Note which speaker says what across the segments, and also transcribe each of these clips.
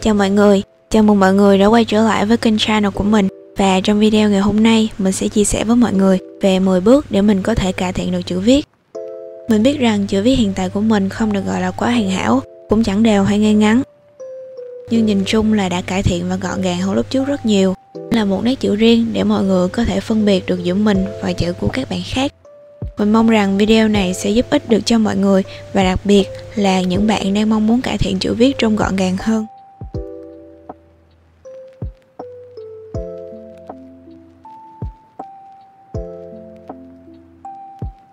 Speaker 1: Chào mọi người, chào mừng mọi người đã quay trở lại với kênh channel của mình. Và trong video ngày hôm nay, mình sẽ chia sẻ với mọi người về 10 bước để mình có thể cải thiện được chữ viết. Mình biết rằng chữ viết hiện tại của mình không được gọi là quá hoàn hảo, cũng chẳng đều hay ngay ngắn. Nhưng nhìn chung là đã cải thiện và gọn gàng hơn lúc trước rất nhiều. Là một nét chữ riêng để mọi người có thể phân biệt được giữa mình và chữ của các bạn khác. Mình mong rằng video này sẽ giúp ích được cho mọi người và đặc biệt là những bạn đang mong muốn cải thiện chữ viết trông gọn gàng hơn.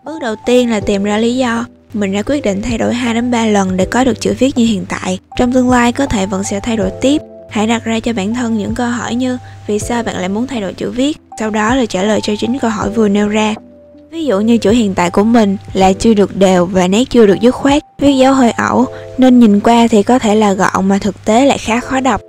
Speaker 1: Bước đầu tiên là tìm ra lý do. Mình đã quyết định thay đổi 2 đến 3 lần để có được chữ viết như hiện tại. Trong tương lai có thể vẫn sẽ thay đổi tiếp. Hãy đặt ra cho bản thân những câu hỏi như vì sao bạn lại muốn thay đổi chữ viết, sau đó là trả lời cho chính câu hỏi vừa nêu ra. Ví dụ như chữ hiện tại của mình là chưa được đều và nét chưa được dứt khoát, viết dấu hơi ẩu nên nhìn qua thì có thể là gọn mà thực tế lại khá khó đọc.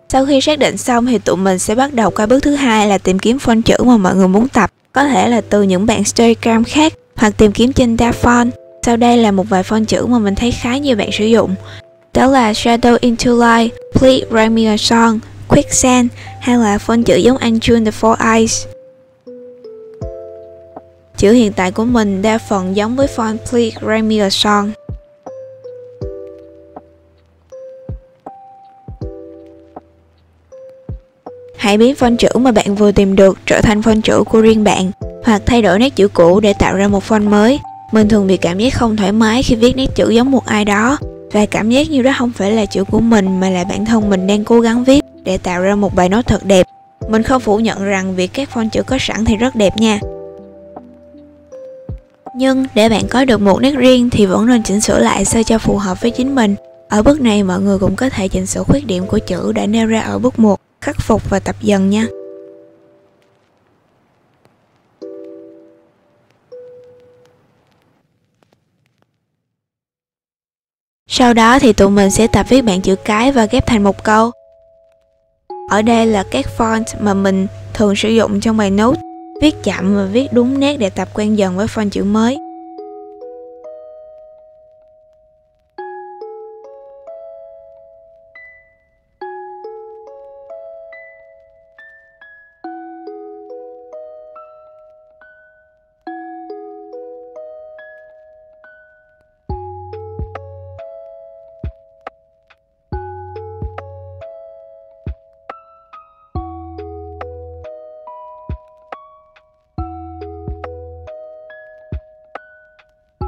Speaker 1: Sau khi xác định xong thì tụi mình sẽ bắt đầu qua bước thứ hai là tìm kiếm font chữ mà mọi người muốn tập, có thể là từ những bạn Storygram khác hoặc tìm kiếm trên DaFont. Sau đây là một vài font chữ mà mình thấy khá nhiều bạn sử dụng. Đó là Shadow into Light, Please Write Me a Song, Quicksand hay là font chữ giống anh June the Four Eyes. Chữ hiện tại của mình đa phần giống với font Please Write Me a Song. Hãy biến font chữ mà bạn vừa tìm được trở thành font chữ của riêng bạn, hoặc thay đổi nét chữ cũ để tạo ra một font mới. Mình thường bị cảm giác không thoải mái khi viết nét chữ giống một ai đó, và cảm giác như đó không phải là chữ của mình mà là bản thân mình đang cố gắng viết để tạo ra một bài note thật đẹp. Mình không phủ nhận rằng việc các font chữ có sẵn thì rất đẹp nha. Nhưng để bạn có được một nét riêng thì vẫn nên chỉnh sửa lại sao cho phù hợp với chính mình. Ở bước này mọi người cũng có thể chỉnh sửa khuyết điểm của chữ đã nêu ra ở bước 1, khắc phục và tập dần nha. Sau đó thì tụi mình sẽ tập viết bảng chữ cái và ghép thành một câu. Ở đây là các font mà mình thường sử dụng trong bài note. Viết chậm và viết đúng nét để tập quen dần với font chữ mới.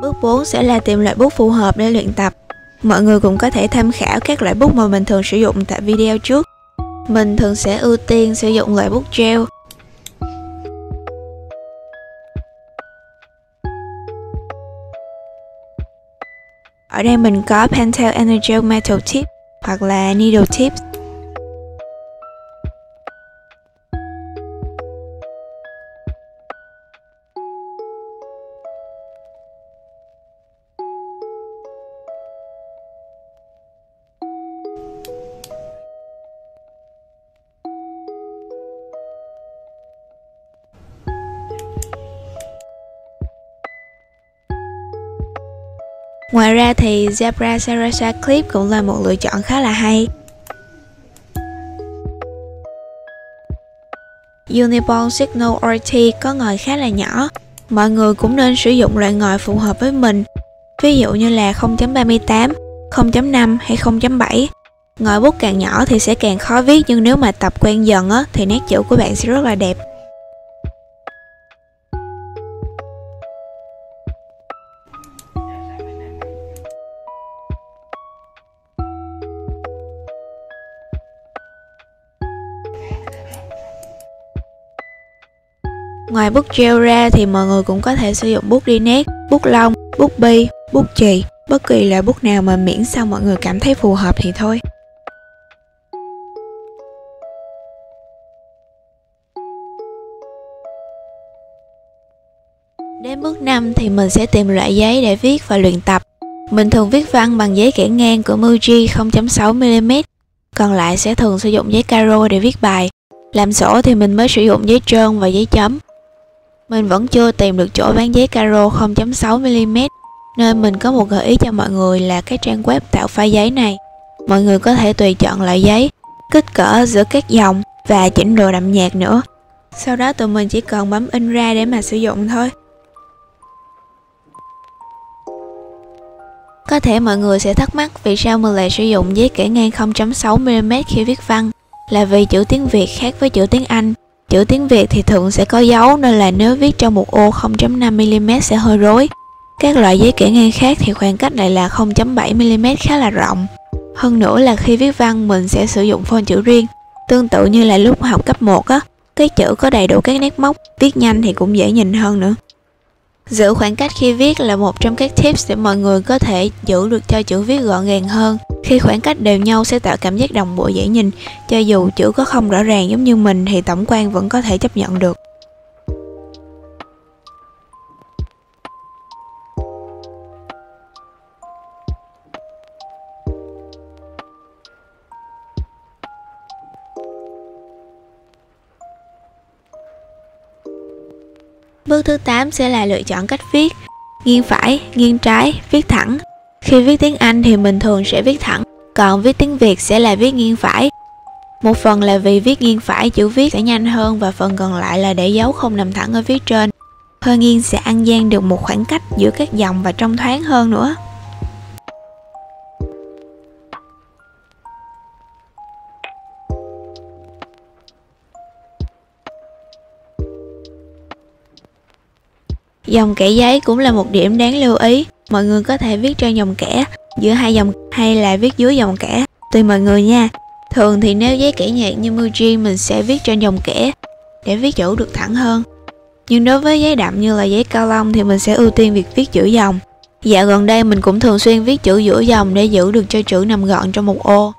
Speaker 1: Bước 4 sẽ là tìm loại bút phù hợp để luyện tập. Mọi người cũng có thể tham khảo các loại bút mà mình thường sử dụng tại video trước. Mình thường sẽ ưu tiên sử dụng loại bút gel. Ở đây mình có Pentel Energel Metal Tip hoặc là Needle Tips. Ngoài ra thì Zebra Sarasa Clip cũng là một lựa chọn khá là hay. Uniball Signal RT có ngòi khá là nhỏ. Mọi người cũng nên sử dụng loại ngòi phù hợp với mình. Ví dụ như là 0.38, 0.5 hay 0.7. Ngòi bút càng nhỏ thì sẽ càng khó viết, nhưng nếu mà tập quen dần á, thì nét chữ của bạn sẽ rất là đẹp. Ngoài bút gel ra thì mọi người cũng có thể sử dụng bút đi nét, bút lông, bút bi, bút chì, bất kỳ là bút nào mà miễn sao mọi người cảm thấy phù hợp thì thôi. Đến bước 5 thì mình sẽ tìm loại giấy để viết và luyện tập. Mình thường viết văn bằng giấy kẻ ngang của Muji 0.6mm, còn lại sẽ thường sử dụng giấy caro để viết bài. Làm sổ thì mình mới sử dụng giấy trơn và giấy chấm. Mình vẫn chưa tìm được chỗ bán giấy caro 0.6mm, nên mình có một gợi ý cho mọi người là cái trang web tạo file giấy này. mọi người có thể tùy chọn loại giấy, kích cỡ giữa các dòng và chỉnh độ đậm nhạt nữa. Sau đó tụi mình chỉ cần bấm in ra để mà sử dụng thôi. Có thể mọi người sẽ thắc mắc vì sao mình lại sử dụng giấy kẻ ngang 0.6mm khi viết văn. Là vì chữ tiếng Việt khác với chữ tiếng Anh. Chữ tiếng Việt thì thường sẽ có dấu nên là nếu viết trong một ô 0.5mm sẽ hơi rối. Các loại giấy kẻ ngang khác thì khoảng cách lại là 0.7mm khá là rộng. Hơn nữa là khi viết văn mình sẽ sử dụng phông chữ riêng. Tương tự như là lúc học cấp 1 á, cái chữ có đầy đủ các nét mốc, viết nhanh thì cũng dễ nhìn hơn nữa. Giữ khoảng cách khi viết là một trong các tips để mọi người có thể giữ được cho chữ viết gọn gàng hơn. Khi khoảng cách đều nhau sẽ tạo cảm giác đồng bộ dễ nhìn, cho dù chữ có không rõ ràng giống như mình thì tổng quan vẫn có thể chấp nhận được. Bước thứ 8 sẽ là lựa chọn cách viết. Nghiêng phải, nghiêng trái, viết thẳng. Khi viết tiếng Anh thì mình thường sẽ viết thẳng, còn viết tiếng Việt sẽ là viết nghiêng phải. Một phần là vì viết nghiêng phải chữ viết sẽ nhanh hơn và phần còn lại là để dấu không nằm thẳng ở phía trên. Hơi nghiêng sẽ ăn gian được một khoảng cách giữa các dòng và trông thoáng hơn nữa. Dòng kẻ giấy cũng là một điểm đáng lưu ý. Mọi người có thể viết trên dòng kẻ, giữa hai dòng hay là viết dưới dòng kẻ, tùy mọi người nha. Thường thì nếu giấy kẻ nhạt như Muji mình sẽ viết trên dòng kẻ để viết chữ được thẳng hơn. Nhưng đối với giấy đậm như là giấy cao lông thì mình sẽ ưu tiên việc viết chữ dòng. Dạo gần đây mình cũng thường xuyên viết chữ giữa dòng để giữ được cho chữ nằm gọn trong một ô.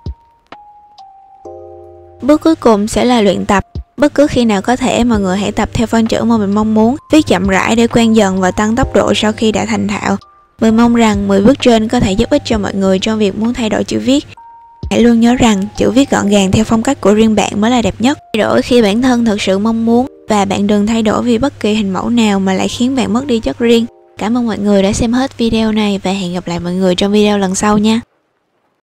Speaker 1: Bước cuối cùng sẽ là luyện tập. Bất cứ khi nào có thể mọi người hãy tập theo phông chữ mà mình mong muốn, viết chậm rãi để quen dần và tăng tốc độ sau khi đã thành thạo. Mình mong rằng 10 bước trên có thể giúp ích cho mọi người trong việc muốn thay đổi chữ viết. Hãy luôn nhớ rằng chữ viết gọn gàng theo phong cách của riêng bạn mới là đẹp nhất. Thay đổi khi bản thân thực sự mong muốn và bạn đừng thay đổi vì bất kỳ hình mẫu nào mà lại khiến bạn mất đi chất riêng. Cảm ơn mọi người đã xem hết video này và hẹn gặp lại mọi người trong video lần sau nha.